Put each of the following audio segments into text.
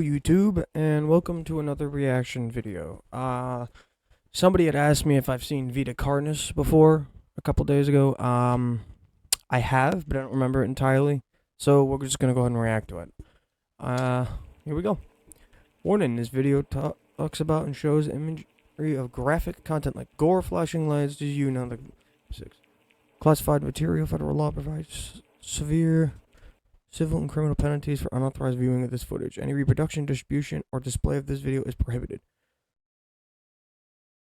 YouTube, and welcome to another reaction video. Somebody had asked me if I've seen Vita Carnis before a couple days ago. I have, but I don't remember it entirely. So we're just gonna go ahead and react to it. Here we go. Warning: this video talks about and shows imagery of graphic content like gore, flashing lights, classified material. Federal law provides severe civil and criminal penalties for unauthorized viewing of this footage. Any reproduction, distribution, or display of this video is prohibited.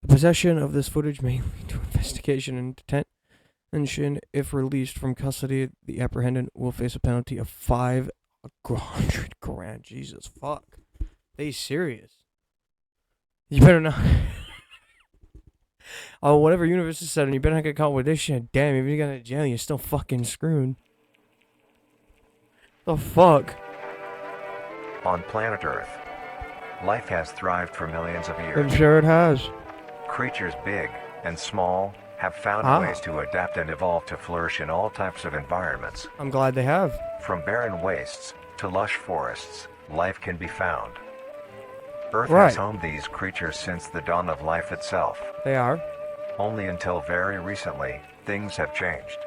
The possession of this footage may lead to investigation and detention. If released from custody, the apprehended will face a penalty of 500 grand. Jesus fuck. They serious. You better not. Oh, whatever Universe has said, and you better not get caught with this shit. Damn, if you got in jail, you're still fucking screwed. The fuck? On planet Earth, life has thrived for millions of years. I'm sure it has. Creatures big and small have found ways to adapt and evolve to flourish in all types of environments. I'm glad they have. From barren wastes to lush forests, life can be found. Earth has homed these creatures since the dawn of life itself. They are. Only until very recently, things have changed.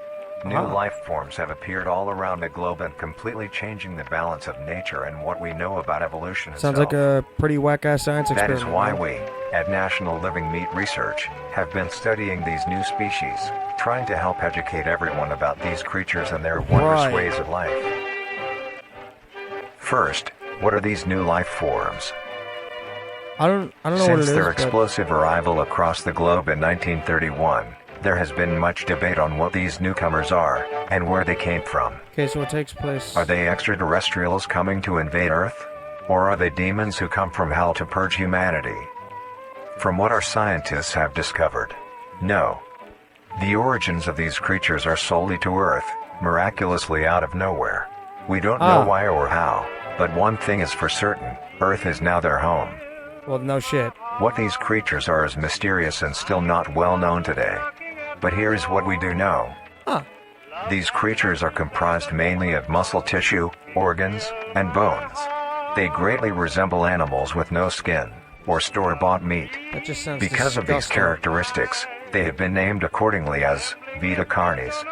New life forms have appeared all around the globe and completely changing the balance of nature and what we know about evolution itself. Sounds like a pretty whack-ass science experiment. That is why we, at National Living Meat Research, have been studying these new species, trying to help educate everyone about these creatures and their wondrous ways of life. First, what are these new life forms? I don't know what it is. Since their explosive arrival across the globe in 1931, there has been much debate on what these newcomers are, and where they came from. Okay, so it takes place... Are they extraterrestrials coming to invade Earth? Or are they demons who come from hell to purge humanity? From what our scientists have discovered, no. The origins of these creatures are solely to Earth, miraculously out of nowhere. We don't know why or how, but one thing is for certain, Earth is now their home. Well, no shit. What these creatures are is mysterious and still not well known today. But here is what we do know. These creatures are comprised mainly of muscle tissue, organs, and bones. They greatly resemble animals with no skin, or store-bought meat. That just sounds Because of these characteristics, they have been named accordingly as Vita Carnis.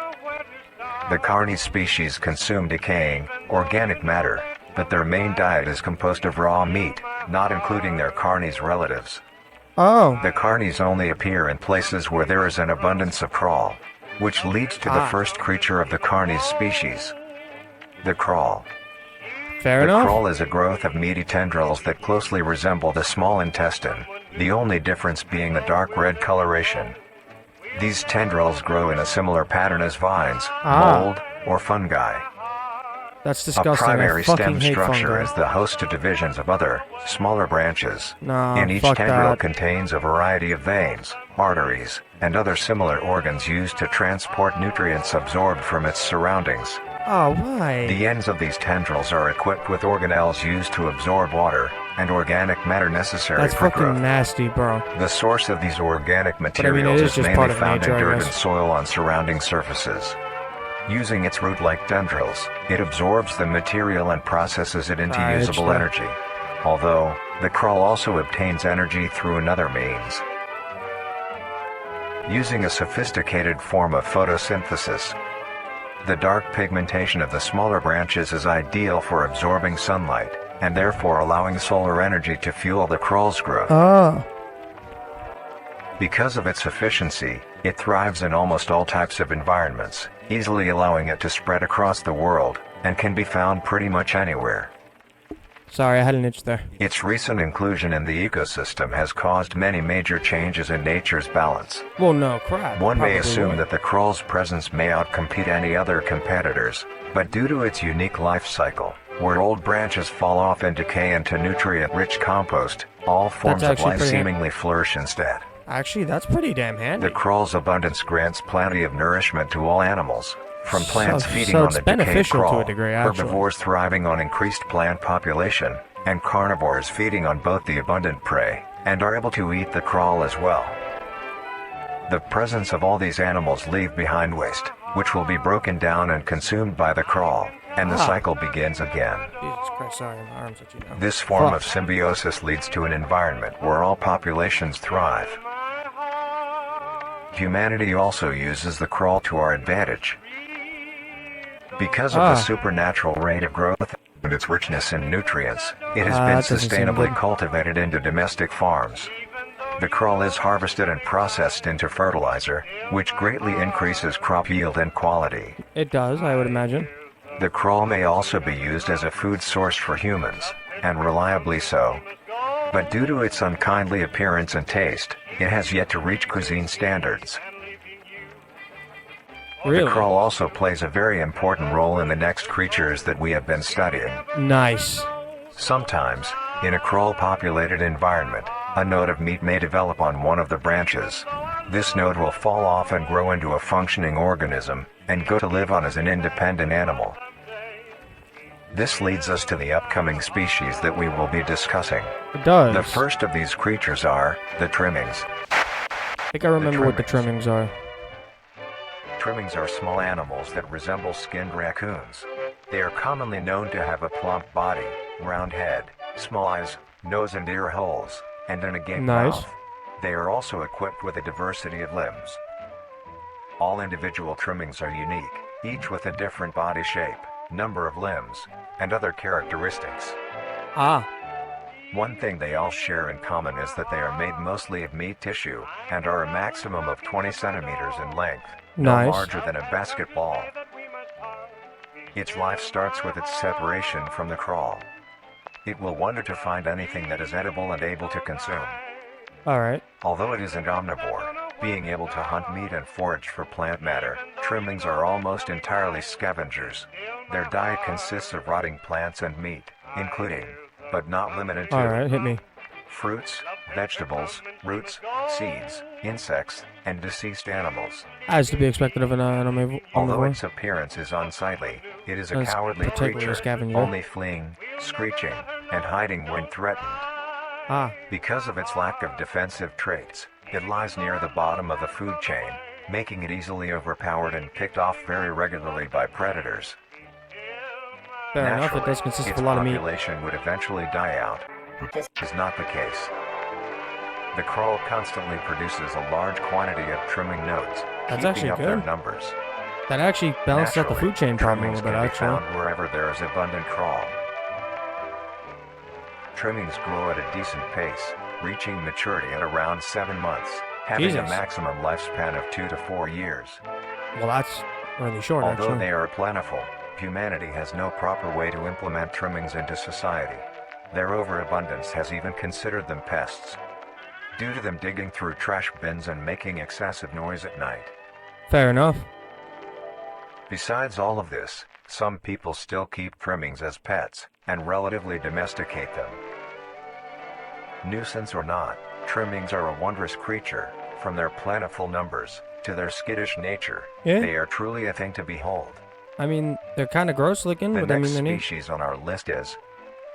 The Carnis species consume decaying, organic matter, but their main diet is composed of raw meat, not including their Carnis relatives. The Carnis only appear in places where there is an abundance of crawl, which leads to the first creature of the Carnis species, the crawl. Fair enough. The crawl is a growth of meaty tendrils that closely resemble the small intestine, the only difference being the dark red coloration. These tendrils grow in a similar pattern as vines, mold, or fungi. That's disgusting. A primary stem structure fungi. is the host to divisions of other, smaller branches. In each tendril contains a variety of veins, arteries, and other similar organs used to transport nutrients absorbed from its surroundings. Why? The ends of these tendrils are equipped with organelles used to absorb water and organic matter necessary for growth. That's fucking nasty, bro. The source of these organic materials is mainly found in dirt and soil on surrounding surfaces. Using its root-like tendrils, it absorbs the material and processes it into usable energy. Although, the crawl also obtains energy through another means. Using a sophisticated form of photosynthesis, the dark pigmentation of the smaller branches is ideal for absorbing sunlight, and therefore allowing solar energy to fuel the crawl's growth. Because of its efficiency, it thrives in almost all types of environments, easily allowing it to spread across the world, and can be found pretty much anywhere. Sorry, I had an itch there. Its recent inclusion in the ecosystem has caused many major changes in nature's balance. Well, no crap. One may assume that the crawl's presence may outcompete any other competitors, but due to its unique life cycle, where old branches fall off and decay into nutrient-rich compost, all forms of life seemingly flourish instead. Actually, that's pretty damn handy. The crawl's abundance grants plenty of nourishment to all animals, from plants feeding on the decayed crawl, to a degree, herbivores thriving on increased plant population, and carnivores feeding on both the abundant prey, and are able to eat the crawl as well. The presence of all these animals leave behind waste, which will be broken down and consumed by the crawl, and the cycle begins again. Jesus Christ, sorry, my arms at you now. This form of symbiosis leads to an environment where all populations thrive. Humanity also uses the crawl to our advantage. Because of the supernatural rate of growth and its richness in nutrients, it has been sustainably cultivated into domestic farms. The crawl is harvested and processed into fertilizer, which greatly increases crop yield and quality. It does, I would imagine. The crawl may also be used as a food source for humans, and reliably so. But due to its unkindly appearance and taste, it has yet to reach cuisine standards. Really? The crawl also plays a very important role in the next creatures that we have been studying. Nice. Sometimes, in a crawl-populated environment, a node of meat may develop on one of the branches. This node will fall off and grow into a functioning organism, and go to live on as an independent animal. This leads us to the upcoming species that we will be discussing. It does. The first of these creatures are the trimmings. I think I remember what the trimmings are. Trimmings are small animals that resemble skinned raccoons. They are commonly known to have a plump body, round head, small eyes, nose and ear holes, and an agape mouth. They are also equipped with a diversity of limbs. All individual trimmings are unique, each with a different body shape, number of limbs, and other characteristics. One thing they all share in common is that they are made mostly of meat tissue, and are a maximum of 20 centimeters in length, no larger than a basketball. Its life starts with its separation from the crawl. It will wonder to find anything that is edible and able to consume. Alright. Although it is an omnivore, being able to hunt meat and forage for plant matter, trimmings are almost entirely scavengers. Their diet consists of rotting plants and meat, including, but not limited to, alright, hit me. Fruits, vegetables, roots, seeds, insects, and deceased animals. As to be expected of an omnivore. Although its appearance is unsightly, it is a cowardly creature, only fleeing, screeching, and hiding when threatened. Because of its lack of defensive traits, it lies near the bottom of the food chain, making it easily overpowered and picked off very regularly by predators. Fair enough, it does consist of a lot of meat. Its population would eventually die out. This is not the case. The crawl constantly produces a large quantity of trimming nodes, keeping up their numbers. That actually balances out the food chain problem a little bit, actually. Trimmings can be found wherever there is abundant crawl. Trimmings grow at a decent pace, reaching maturity at around 7 months, having a maximum lifespan of 2 to 4 years. Well, that's really short, actually. Although they are plentiful, humanity has no proper way to implement trimmings into society. Their overabundance has even considered them pests, due to them digging through trash bins and making excessive noise at night. Fair enough. Besides all of this, some people still keep trimmings as pets, and relatively domesticate them. Nuisance or not, trimmings are a wondrous creature, from their plentiful numbers, to their skittish nature. They are truly a thing to behold. I mean, they're kind of gross looking, but I mean they're neat. The next species on our list is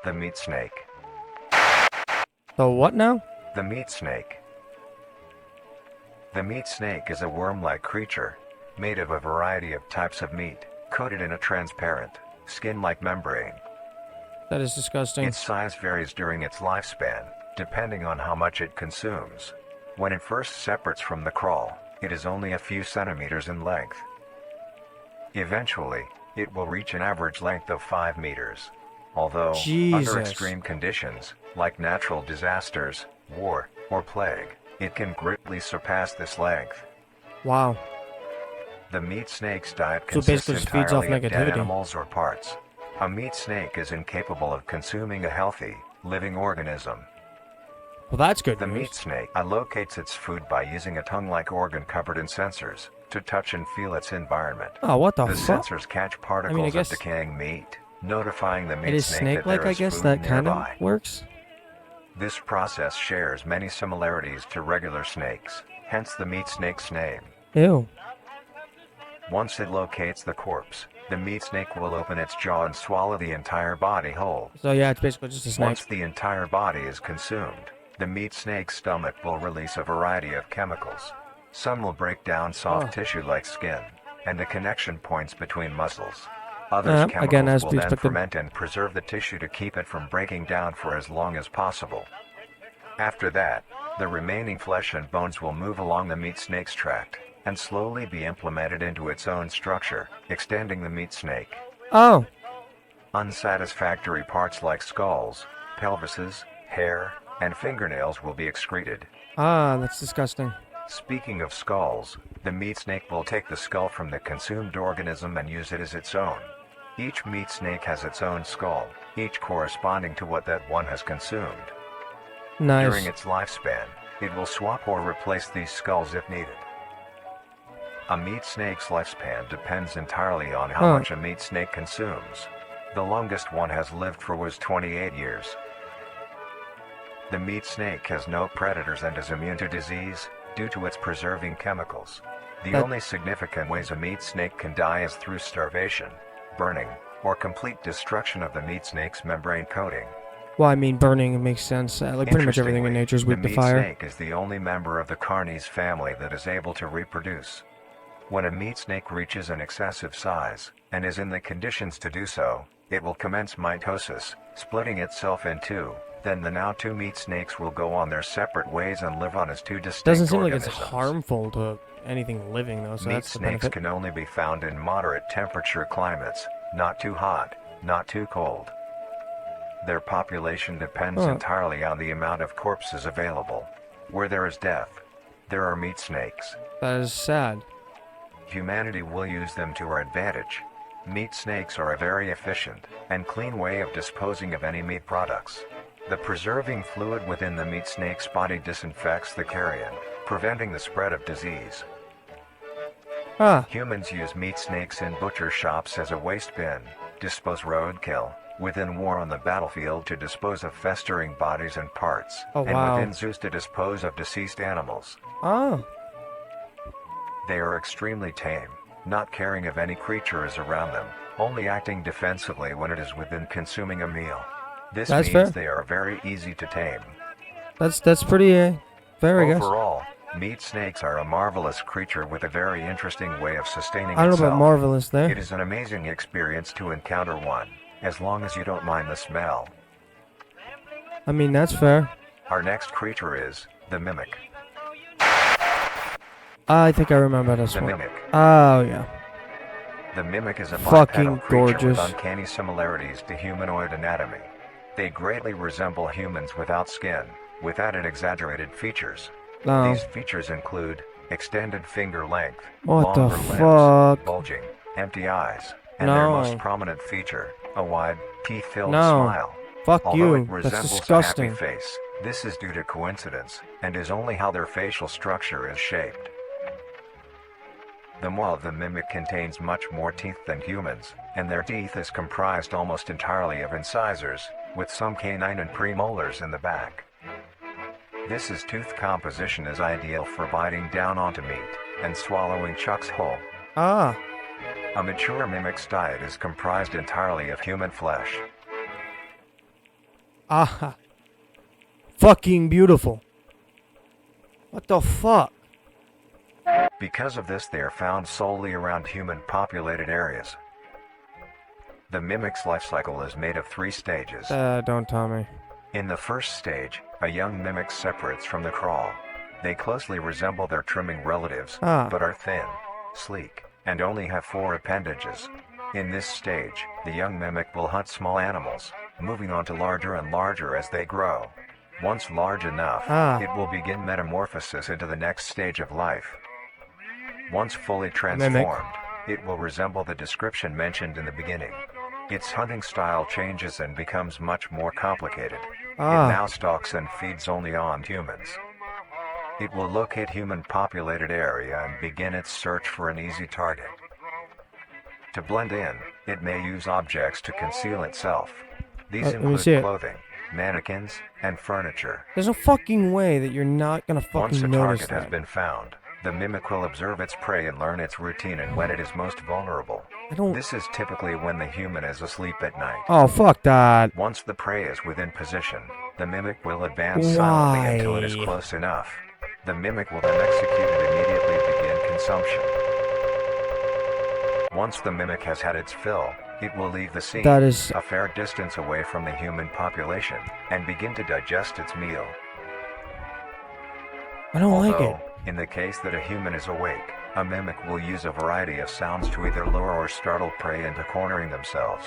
the meat snake. The what now? The meat snake. The meat snake is a worm-like creature, made of a variety of types of meat, coated in a transparent, skin-like membrane. That is disgusting. Its size varies during its lifespan, depending on how much it consumes. When it first separates from the crawl, it is only a few centimeters in length. Eventually, it will reach an average length of 5 meters. Although, under extreme conditions, like natural disasters, war, or plague, it can greatly surpass this length. Wow. The meat snake's diet consists entirely of dead animals or parts. A meat snake is incapable of consuming a healthy, living organism. Well, that's good The news. meat snake locates its food by using a tongue-like organ covered in sensors to touch and feel its environment. Oh, what the fuck? The sensors catch particles of decaying meat, notifying the meat snake that there is food nearby. I guess that kind of works. This process shares many similarities to regular snakes, hence the meat snake's name. Ew. Once it locates the corpse, the meat snake will open its jaw and swallow the entire body whole. So yeah, it's basically just a snake. Once the entire body is consumed, the meat snake's stomach will release a variety of chemicals. Some will break down soft tissue like skin, and the connection points between muscles. Other again, chemicals as will to be then expected. ferment and preserve the tissue to keep it from breaking down for as long as possible. After that, the remaining flesh and bones will move along the meat snake's tract and slowly be implemented into its own structure, extending the meat snake. Oh, Unsatisfactory parts like skulls, pelvises, hair, and fingernails will be excreted. that's disgusting. Speaking of skulls, the meat snake will take the skull from the consumed organism and use it as its own. Each meat snake has its own skull, each corresponding to what that one has consumed. Nice. During its lifespan, it will swap or replace these skulls if needed. A meat snake's lifespan depends entirely on how much a meat snake consumes. The longest one has lived for was 28 years. The meat snake has no predators and is immune to disease due to its preserving chemicals. The only significant ways a meat snake can die is through starvation, burning, or complete destruction of the meat snake's membrane coating. Well, I mean, burning makes sense. Like pretty much everything in nature is weak to fire. The meat snake is the only member of the Carnis family that is able to reproduce. When a meat snake reaches an excessive size, and is in the conditions to do so, it will commence mitosis, splitting itself in two. Then the now two meat snakes will go on their separate ways and live on as two distinct Doesn't seem organisms. like it's harmful to anything living, though, so Meat that's the snakes benefit. can only be found in moderate temperature climates, not too hot, not too cold. Their population depends entirely on the amount of corpses available. Where there is death, there are meat snakes. That is sad. Humanity will use them to our advantage. Meat snakes are a very efficient and clean way of disposing of any meat products. The preserving fluid within the meat snake's body disinfects the carrion, preventing the spread of disease. Humans use meat snakes in butcher shops as a waste bin, dispose roadkill, within war on the battlefield to dispose of festering bodies and parts, and within zoos to dispose of deceased animals. They are extremely tame, not caring if any creature is around them, only acting defensively when it is within consuming a meal. This means they are very easy to tame. That's pretty fair, I guess. Overall, meat snakes are a marvelous creature with a very interesting way of sustaining itself. I don't know about marvelous there. It is an amazing experience to encounter one, as long as you don't mind the smell. I mean, that's fair. Our next creature is the mimic. I think I remember this one. The mimic. Oh, yeah. The mimic is a fucking bipedal creature gorgeous. with uncanny similarities to humanoid anatomy. They greatly resemble humans without skin, with added exaggerated features. These features include extended finger length, What the longer limbs, fuck? bulging, empty eyes, and their most prominent feature, a wide, teeth-filled smile. Fuck Although you. it resembles That's disgusting. a happy face, this is due to coincidence, and is only how their facial structure is shaped. The maw of the mimic contains much more teeth than humans, and their teeth is comprised almost entirely of incisors, with some canine and premolars in the back. This tooth composition is ideal for biting down onto meat and swallowing chunks whole. A mature mimic's diet is comprised entirely of human flesh. Fucking beautiful. What the fuck? Because of this, they are found solely around human-populated areas. The mimic's life cycle is made of 3 stages. Don't tell me. In the first stage, a young mimic separates from the crawl. They closely resemble their trimming relatives, but are thin, sleek, and only have 4 appendages. In this stage, the young mimic will hunt small animals, moving on to larger and larger as they grow. Once large enough, it will begin metamorphosis into the next stage of life. Once fully transformed, it will resemble the description mentioned in the beginning. Its hunting style changes and becomes much more complicated. It now stalks and feeds only on humans. It will locate human-populated area and begin its search for an easy target. To blend in, it may use objects to conceal itself. These include clothing, mannequins, and furniture. There's no fucking way that you're not gonna fucking Once a notice target that. has been found, the mimic will observe its prey and learn its routine and when it is most vulnerable. This is typically when the human is asleep at night. Oh, fuck that. Once the prey is within position, the mimic will advance silently until it is close enough. The mimic will then execute and immediately begin consumption. Once the mimic has had its fill, It will leave the scene That is... a fair distance away from the human population and begin to digest its meal. I don't like it. Although, in the case that a human is awake, a mimic will use a variety of sounds to either lure or startle prey into cornering themselves.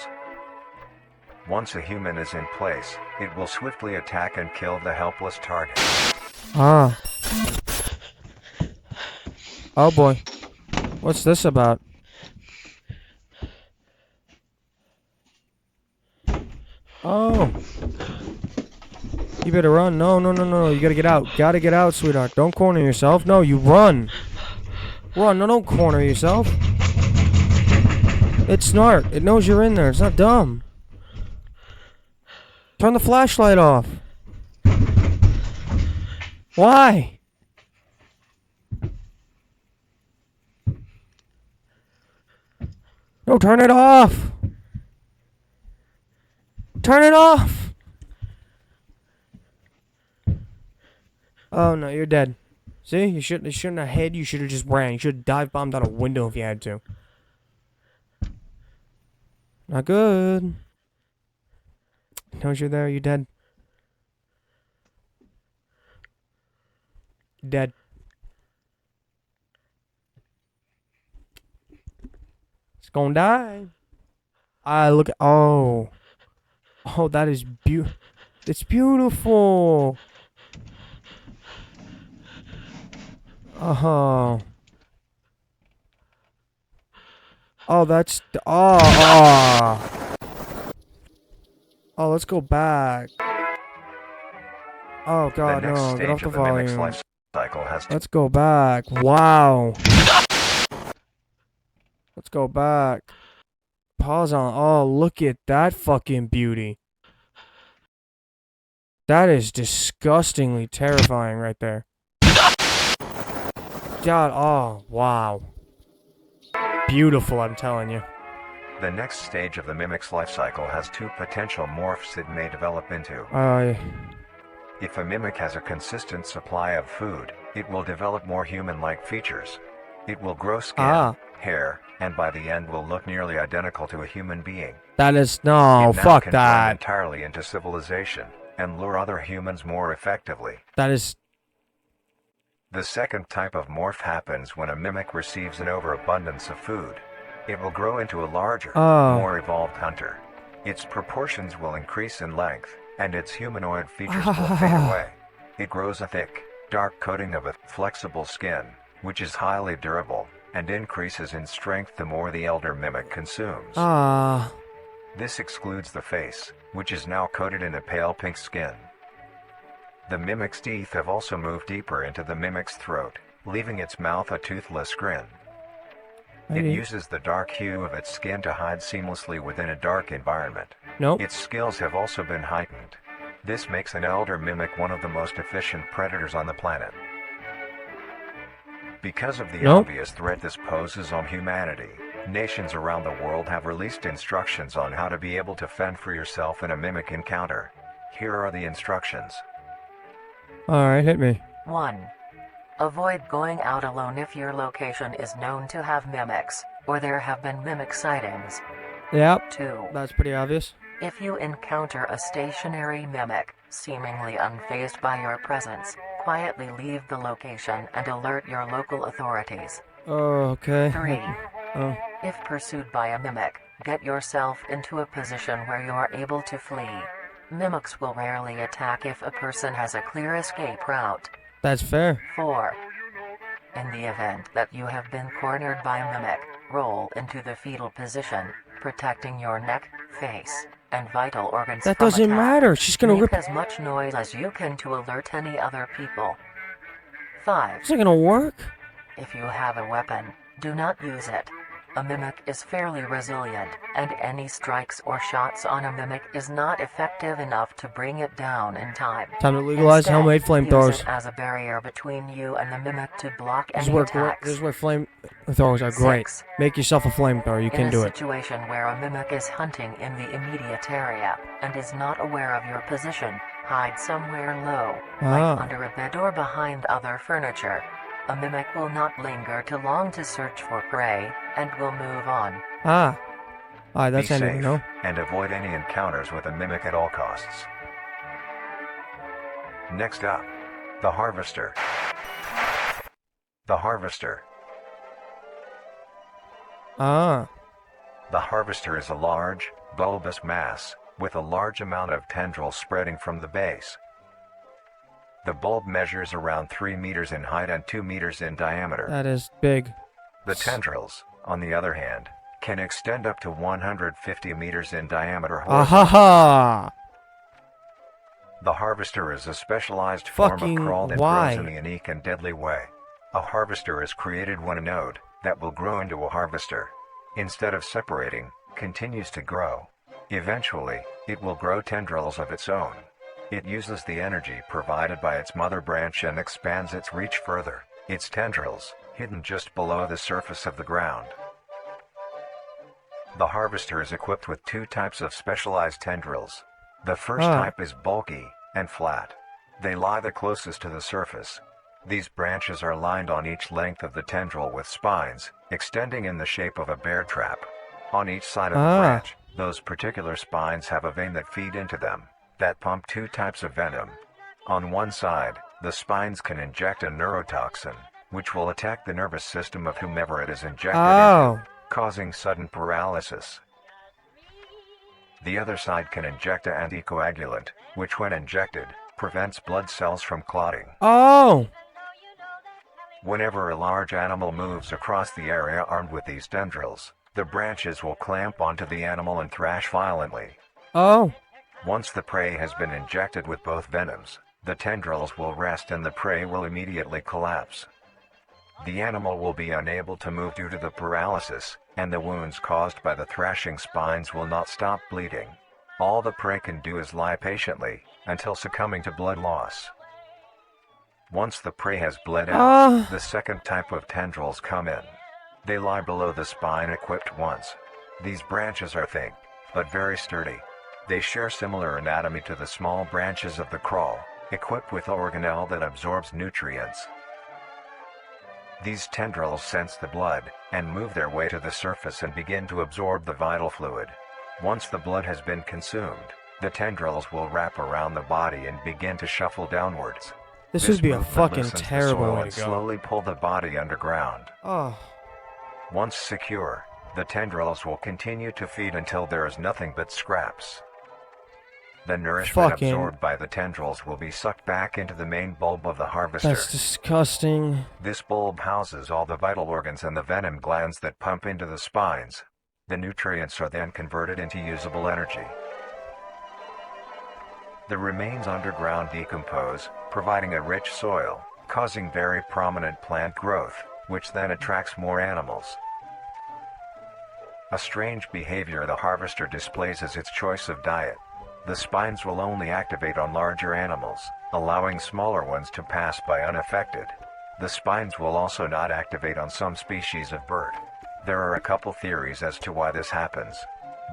Once a human is in place, it will swiftly attack and kill the helpless target. Ah. Oh boy. What's this about? Oh. You better run. No, no, no, no. You gotta get out. Gotta get out, sweetheart. Don't corner yourself. No, you run. Run. No, don't corner yourself. It's smart. It knows you're in there. It's not dumb. Turn the flashlight off. Why? No, turn it off. Turn it off. Oh no, you're dead. See, you shouldn't have hid. You should have just ran. You should have dive bombed out a window if you had to. Not good. Knows you're there. You're dead. You're dead. It's gonna die. Look at. Oh. Oh, that is beautiful. It's beautiful. Oh. Oh, that's... Oh. Oh, let's go back. Oh, God, The next no. Get off stage the of the mimic's volume. life cycle has Let's go back. Wow. Let's go back. Pause on. Oh, look at that fucking beauty. That is disgustingly terrifying right there. God, oh, wow. Beautiful, I'm telling you. The next stage of the mimic's life cycle has two potential morphs it may develop into. If a mimic has a consistent supply of food, it will develop more human-like features. It will grow skin, hair, and by the end will look nearly identical to a human being. That is... No, fuck It now can blend that. entirely into civilization and lure other humans more effectively. That is... The second type of morph happens when a mimic receives an overabundance of food. It will grow into a larger, more evolved hunter. Its proportions will increase in length, and its humanoid features will fade away. It grows a thick, dark coating of a flexible skin, which is highly durable, and increases in strength the more the elder mimic consumes. This excludes the face, which is now coated in a pale pink skin. The mimic's teeth have also moved deeper into the mimic's throat, leaving its mouth a toothless grin. It uses the dark hue of its skin to hide seamlessly within a dark environment. Its skills have also been heightened. This makes an elder mimic one of the most efficient predators on the planet. Because of the obvious threat this poses on humanity, nations around the world have released instructions on how to be able to fend for yourself in a mimic encounter. Here are the instructions. Alright, hit me. 1. Avoid going out alone if your location is known to have mimics, or there have been mimic sightings. Yep. 2. That's pretty obvious. If you encounter a stationary mimic, seemingly unfazed by your presence, quietly leave the location and alert your local authorities. Oh, okay. 3. Oh. If pursued by a mimic, get yourself into a position where you are able to flee. Mimics will rarely attack if a person has a clear escape route. That's fair. 4. In the event that you have been cornered by a mimic, roll into the fetal position, protecting your neck, face, and vital organs That from doesn't attack. matter. She's gonna Make rip... as much noise as you can to alert any other people. 5. Is it gonna work? If you have a weapon, do not use it. A mimic is fairly resilient, and any strikes or shots on a mimic is not effective enough to bring it down in time. Time to legalize Instead, homemade use flamethrowers. it as a barrier between you and the mimic to block This any is attacks. where flamethrowers are great. 6. Make yourself a flamethrower. You can do In a it. situation where a mimic is hunting in the immediate area, and is not aware of your position, hide somewhere low, like under a bed or behind other furniture. A mimic will not linger too long to search for prey, and will move on. Alright, that's Be handy to safe, know. and avoid any encounters with a mimic at all costs. Next up, the Harvester. The Harvester. Ah. The Harvester is a large, bulbous mass, with a large amount of tendrils spreading from the base. The bulb measures around 3 meters in height and 2 meters in diameter. That is big. The tendrils, on the other hand, can extend up to 150 meters in diameter horizontally. Ahaha! The Harvester is a specialized form Fucking of crawl that why? grows in a unique and deadly way. A harvester is created when a node, that will grow into a harvester, instead of separating, continues to grow. Eventually, it will grow tendrils of its own. It uses the energy provided by its mother branch and expands its reach further. Its tendrils, hidden just below the surface of the ground. The harvester is equipped with 2 types of specialized tendrils. The first type is bulky and flat. They lie the closest to the surface. These branches are lined on each length of the tendril with spines, extending in the shape of a bear trap. On each side of the branch, those particular spines have a vein that feed into them, that pump 2 types of venom. On one side, the spines can inject a neurotoxin, which will attack the nervous system of whomever it is injected into, causing sudden paralysis. The other side can inject an anticoagulant, which when injected, prevents blood cells from clotting. Whenever a large animal moves across the area armed with these tendrils, the branches will clamp onto the animal and thrash violently. Once the prey has been injected with both venoms, the tendrils will rest and the prey will immediately collapse. The animal will be unable to move due to the paralysis, and the wounds caused by the thrashing spines will not stop bleeding. All the prey can do is lie patiently, until succumbing to blood loss. Once the prey has bled out, the second type of tendrils come in. They lie below the spine equipped once. These branches are thick, but very sturdy. They share similar anatomy to the small branches of the crawl, equipped with organelle that absorbs nutrients. These tendrils sense the blood, and move their way to the surface and begin to absorb the vital fluid. Once the blood has been consumed, the tendrils will wrap around the body and begin to shuffle downwards. This would be a fucking loosens the terrible soil way and to go. slowly pull the body underground. Once secure, the tendrils will continue to feed until there is nothing but scraps. The nourishment absorbed by the tendrils will be sucked back into the main bulb of the harvester. That's disgusting. This bulb houses all the vital organs and the venom glands that pump into the spines. The nutrients are then converted into usable energy. The remains underground decompose, providing a rich soil, causing very prominent plant growth, which then attracts more animals. A strange behavior the harvester displays is its choice of diet. The spines will only activate on larger animals, allowing smaller ones to pass by unaffected. The spines will also not activate on some species of bird. There are a couple theories as to why this happens.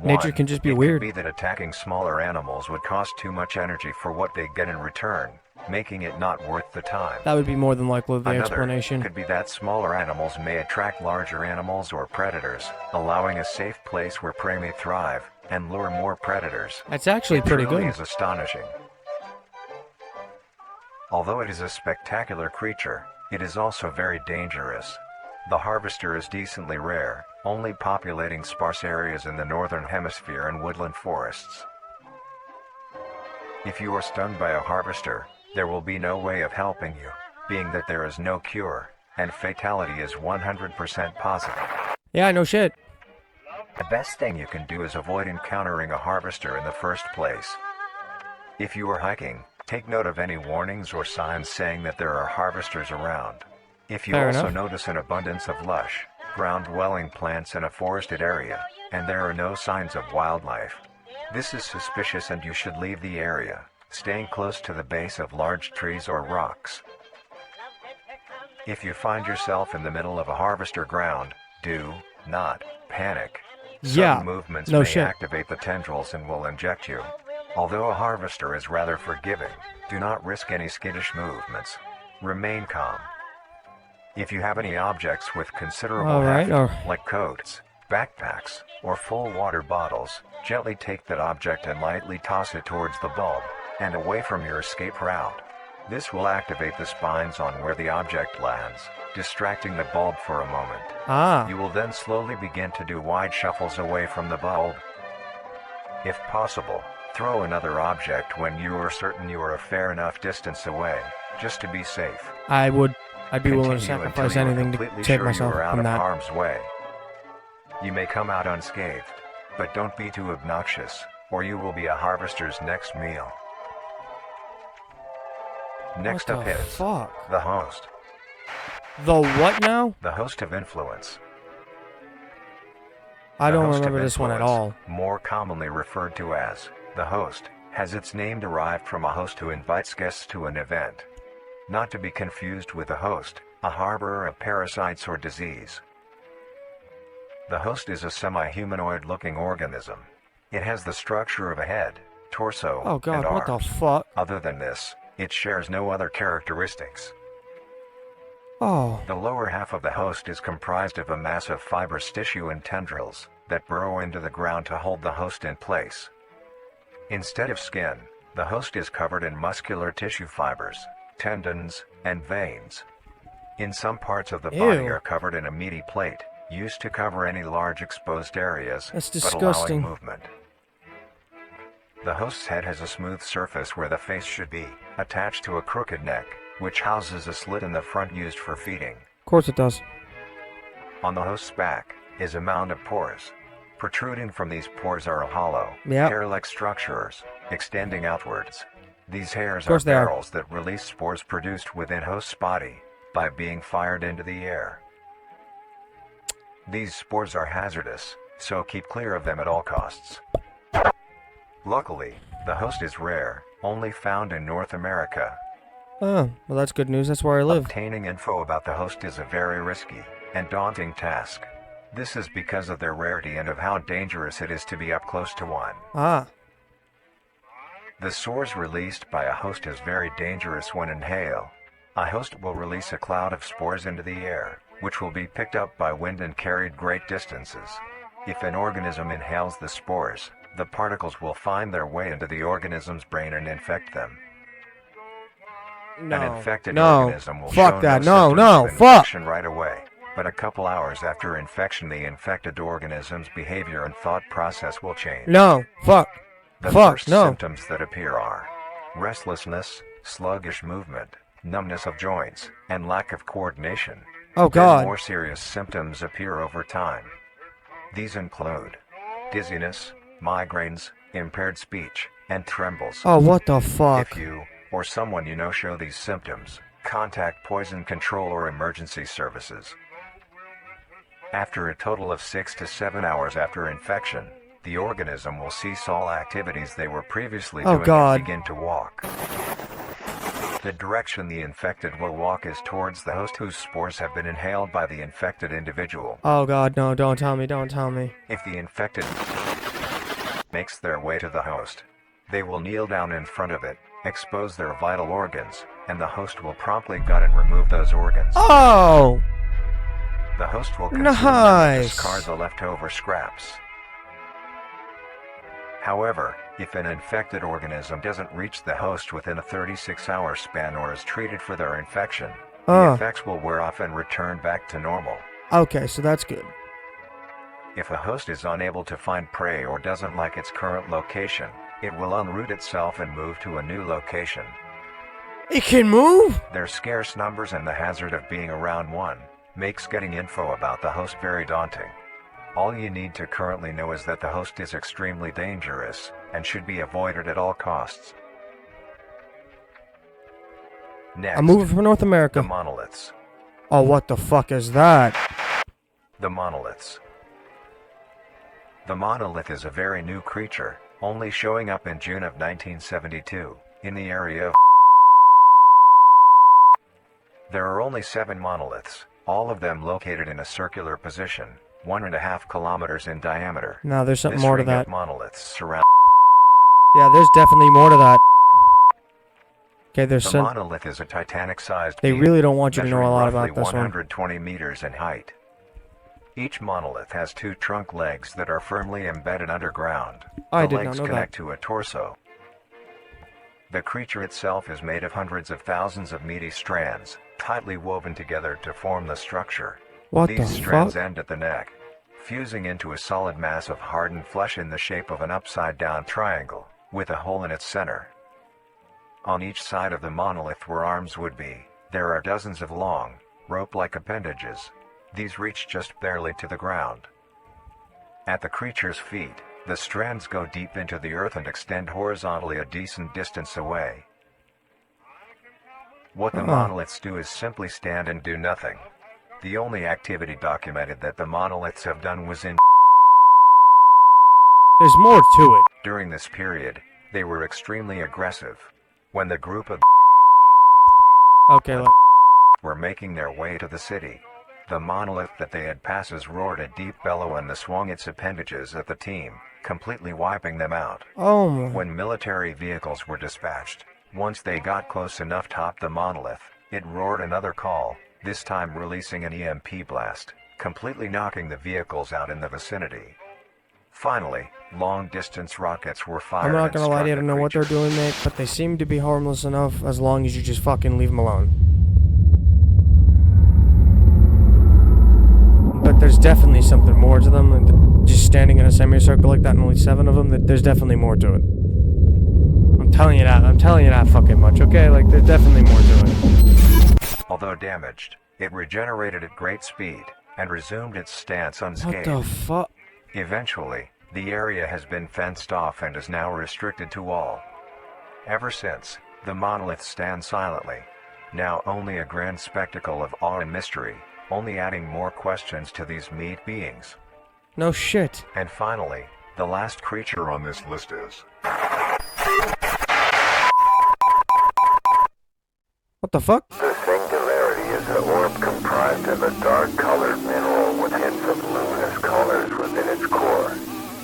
Nature can just be weird. It could be that attacking smaller animals would cost too much energy for what they get in return, making it not worth the time. That would be more than likely the explanation. Could be that smaller animals may attract larger animals or predators, allowing a safe place where prey may thrive, and lure more predators. That's actually pretty good. It is astonishing. Although it is a spectacular creature, it is also very dangerous. The harvester is decently rare, only populating sparse areas in the northern hemisphere and woodland forests. If you are stung by a harvester, there will be no way of helping you, being that there is no cure, and fatality is 100% positive. Yeah, no shit. The best thing you can do is avoid encountering a harvester in the first place. If you are hiking, take note of any warnings or signs saying that there are harvesters around. If you also notice an abundance of lush, ground-dwelling plants in a forested area, and there are no signs of wildlife, this is suspicious and you should leave the area, staying close to the base of large trees or rocks. If you find yourself in the middle of a harvester ground, do not panic. Sudden movements may activate the tendrils and will inject you. Although a harvester is rather forgiving, do not risk any skittish movements. Remain calm. If you have any objects with considerable heft, like coats, backpacks, or full water bottles, gently take that object and lightly toss it towards the bulb, and away from your escape route. This will activate the spines on where the object lands, distracting the bulb for a moment. Ah. You will then slowly begin to do wide shuffles away from the bulb. If possible, throw another object when you are certain you are a fair enough distance away, just to be safe. I'd be willing to Continue sacrifice until you are anything to completely save sure myself you are out from of that. harm's way. You may come out unscathed, but don't be too obnoxious, or you will be a harvester's next meal. Next What up the is fuck? the host. The what now? The host of influence. I The don't host of remember this one at all. influence, more commonly referred to as the host, has its name derived from a host who invites guests to an event. Not to be confused with a host, a harborer of parasites or disease. The host is a semi-humanoid looking organism. It has the structure of a head, torso, Oh god, and what the arms. fuck? Other than this, it shares no other characteristics. Oh. The lower half of the host is comprised of a mass of fibrous tissue and tendrils that burrow into the ground to hold the host in place. Instead of skin, the host is covered in muscular tissue fibers, tendons, and veins. In some parts of the body Ew. are covered in a meaty plate, used to cover any large exposed areas, That's but disgusting. allowing movement. The host's head has a smooth surface where the face should be, attached to a crooked neck, which houses a slit in the front used for feeding. Of course it does. On the host's back is a mound of pores. Protruding from these pores are hollow, Yep. hair-like structures, extending outwards. These hairs are course they are. barrels that release spores produced within host's body by being fired into the air. These spores are hazardous, so keep clear of them at all costs. Luckily, the host is rare, only found in North America. Oh, well that's good news. That's where I live. Obtaining info about the host is a very risky and daunting task. This is because of their rarity and of how dangerous it is to be up close to one. Ah. The spores released by a host is very dangerous when inhaled. A host will release a cloud of spores into the air, which will be picked up by wind and carried great distances. If an organism inhales the spores, the particles will find their way into the organism's brain and infect them. No. An infected No. organism will Fuck show that. no No, no. symptoms of Fuck. infection right away, but a couple hours after infection the infected organism's behavior and thought process will change. No. Fuck. The Fuck. first No. symptoms that appear are restlessness, sluggish movement, numbness of joints, and lack of coordination. Oh Then god. more serious symptoms appear over time. These include dizziness, migraines, impaired speech, and trembles. Oh what the fuck? If you, or someone you know show these symptoms, contact poison control or emergency services. After a total of 6 to 7 hours after infection, the organism will cease all activities they were previously Oh, doing God. and begin to walk. The direction the infected will walk is towards the host whose spores have been inhaled by the infected individual. Oh god, no, don't tell me, don't tell me. If the infected makes their way to the host, they will kneel down in front of it, expose their vital organs, and the host will promptly gut and remove those organs. Oh! The host will consume them and Nice. discard the leftover scraps. However, if an infected organism doesn't reach the host within a 36-hour span or is treated for their infection, the effects will wear off and return back to normal. Okay, so that's good. If a host is unable to find prey or doesn't like its current location, it will unroot itself and move to a new location. It can move? Their scarce numbers and the hazard of being around one makes getting info about the host very daunting. All you need to currently know is that the host is extremely dangerous and should be avoided at all costs. Next, I'm moving from North the America. monoliths. Oh, what the fuck is that? The monoliths. The monolith is a very new creature, only showing up in June of 1972, in the area of. There are only 7 monoliths, all of them located in a circular position, 1.5 kilometers in diameter. No, there's something This more to ring of that. monoliths surround. Yeah, there's definitely more to that. Okay, there's The some. monolith is a Titanic-sized They beam, really don't want you to know a measuring lot roughly about this one. 120 meters in height. Each monolith has two trunk legs that are firmly embedded underground. I The did not legs know connect that. to a torso. The creature itself is made of hundreds of thousands of meaty strands, tightly woven together to form the structure. What the These strands fuck? end at the neck, fusing into a solid mass of hardened flesh in the shape of an upside-down triangle, with a hole in its center. On each side of the monolith where arms would be, there are dozens of long, rope-like appendages. These reach just barely to the ground. At the creature's feet, the strands go deep into the earth and extend horizontally a decent distance away. What the monoliths do is simply stand and do nothing. The only activity documented that the monoliths have done was in There's more to it. During this period, they were extremely aggressive. When the group of Okay, like, were making their way to the city, the monolith that they had passes roared a deep bellow and swung its appendages at the team, completely wiping them out. oh my. When military vehicles were dispatched, once they got close enough top the monolith, it roared another call, this time releasing an EMP blast, completely knocking the vehicles out in the vicinity. Finally, long-distance rockets were fired. I'm not and gonna lie to you, I struck don't the know what they're creatures. doing, mate, but they seem to be harmless enough as long as you just fucking leave them alone. But there's definitely something more to them than just standing in a semicircle like that and only 7 of them. There's definitely more to it. I'm telling you that fucking much, okay? Like, there's definitely more to it. Although damaged, it regenerated at great speed, and resumed its stance What unscathed. the fuck? Eventually, the area has been fenced off and is now restricted to all. Ever since, the monoliths stand silently, now only a grand spectacle of awe and mystery, only adding more questions to these meat beings. No shit. And finally, the last creature on this list is... What the fuck? The singularity is an orb comprised of a dark-colored mineral with hints of luminous colors within its core.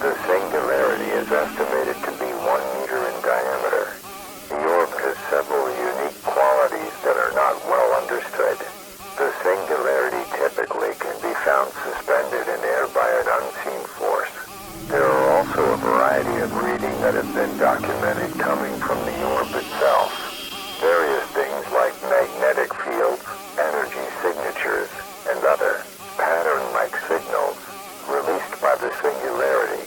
The singularity is estimated to be 1 meter in diameter. The orb has several unique qualities that are not well understood. The singularity typically can be found suspended in air by an unseen force. There are also a variety of readings that have been documented coming from the orb itself. Various things like magnetic fields, energy signatures, and other pattern-like signals released by the singularity.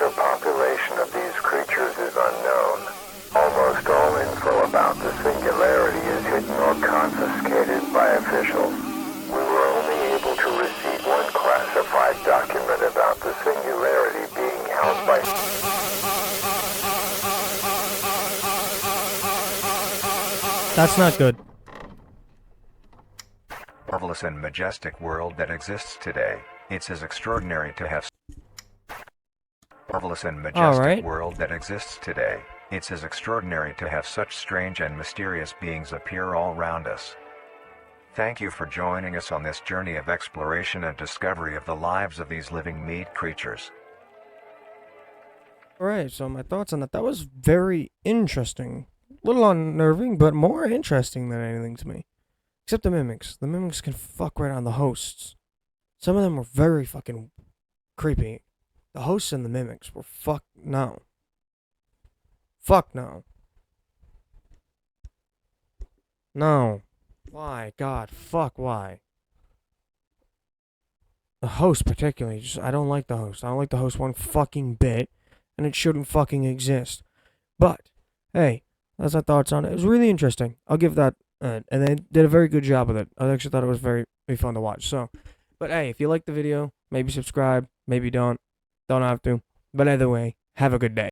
The population of these creatures is unknown. Almost all info about the singularity is hidden or confiscated by officials. We were only able to receive one classified document about the singularity being held by... That's not good. marvelous and majestic world that exists today. It's as extraordinary to have marvelous and majestic world that exists today. It's as extraordinary to have such strange and mysterious beings appear all around us. Thank you for joining us on this journey of exploration and discovery of the lives of these living meat creatures. Alright, so my thoughts on that. That was very interesting. A little unnerving, but more interesting than anything to me. Except the mimics. The mimics can fuck right on the hosts. Some of them were very fucking creepy. The hosts and the mimics were no. Fuck no. No. Why? God, fuck, why? The host particularly, I don't like the host. I don't like the host one fucking bit, and it shouldn't fucking exist. But, hey, that's my thoughts on it. It was really interesting. I'll give that, and they did a very good job with it. I actually thought it was very fun to watch. So, but hey, if you like the video, maybe subscribe, maybe don't have to. But either way, have a good day.